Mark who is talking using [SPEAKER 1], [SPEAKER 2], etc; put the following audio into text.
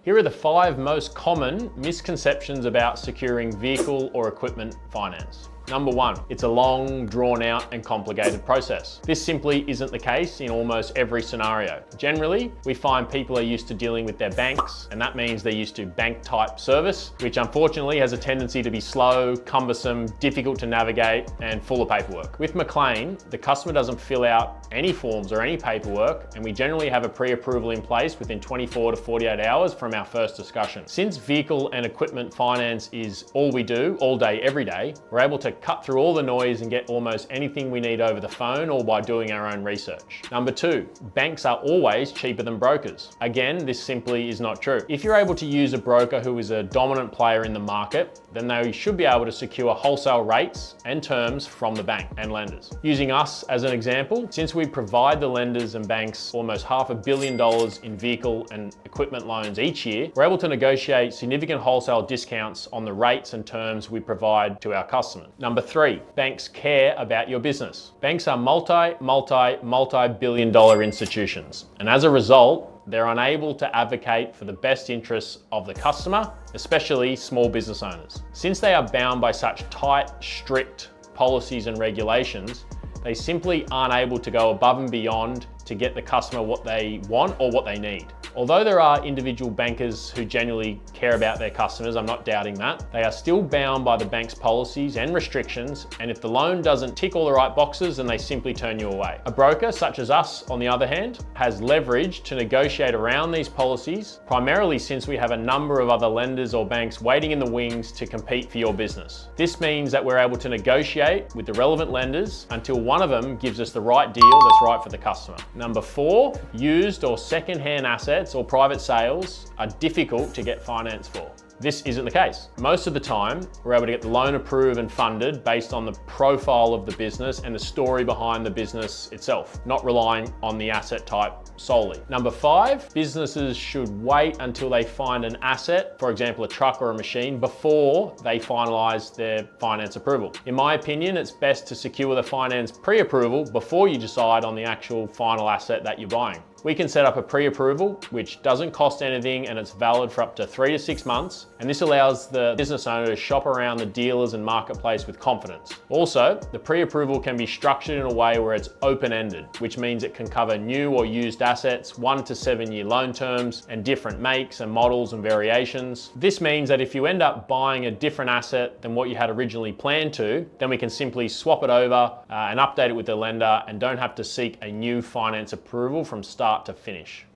[SPEAKER 1] Here are the 5 most common misconceptions about securing vehicle or equipment finance. Number 1, it's a long, drawn out and complicated process. This simply isn't the case in almost every scenario. Generally, we find people are used to dealing with their banks, and that means they're used to bank type service, which unfortunately has a tendency to be slow, cumbersome, difficult to navigate, and full of paperwork. With McLean, the customer doesn't fill out any forms or any paperwork, and we generally have a pre-approval in place within 24 to 48 hours from our first discussion. Since vehicle and equipment finance is all we do, all day, every day, we're able to cut through all the noise and get almost anything we need over the phone or by doing our own research. Number 2, banks are always cheaper than brokers. Again, this simply is not true. If you're able to use a broker who is a dominant player in the market, then they should be able to secure wholesale rates and terms from the bank and lenders. Using us as an example, since we provide the lenders and banks almost $500 million in vehicle and equipment loans each year, we're able to negotiate significant wholesale discounts on the rates and terms we provide to our customers. Number 3, banks care about your business. Banks are multi-billion dollar institutions, and as a result, they're unable to advocate for the best interests of the customer, especially small business owners. Since they are bound by such tight, strict policies and regulations, they simply aren't able to go above and beyond to get the customer what they want or what they need. Although there are individual bankers who genuinely care about their customers, I'm not doubting that, they are still bound by the bank's policies and restrictions, and if the loan doesn't tick all the right boxes, then they simply turn you away. A broker, such as us, on the other hand, has leverage to negotiate around these policies, primarily since we have a number of other lenders or banks waiting in the wings to compete for your business. This means that we're able to negotiate with the relevant lenders until one of them gives us the right deal that's right for the customer. Number 4, used or second-hand assets or private sales are difficult to get finance for. This isn't the case. Most of the time, we're able to get the loan approved and funded based on the profile of the business and the story behind the business itself, not relying on the asset type solely. Number 5, businesses should wait until they find an asset, for example, a truck or a machine, before they finalize their finance approval. In my opinion, it's best to secure the finance pre-approval before you decide on the actual final asset that you're buying. We can set up a pre-approval, which doesn't cost anything and it's valid for up to 3 to 6 months. And this allows the business owner to shop around the dealers and marketplace with confidence. Also, the pre-approval can be structured in a way where it's open-ended, which means it can cover new or used assets, 1 to 7 year loan terms, and different makes and models and variations. This means that if you end up buying a different asset than what you had originally planned to, then we can simply swap it over and update it with the lender and don't have to seek a new finance approval from start to finish.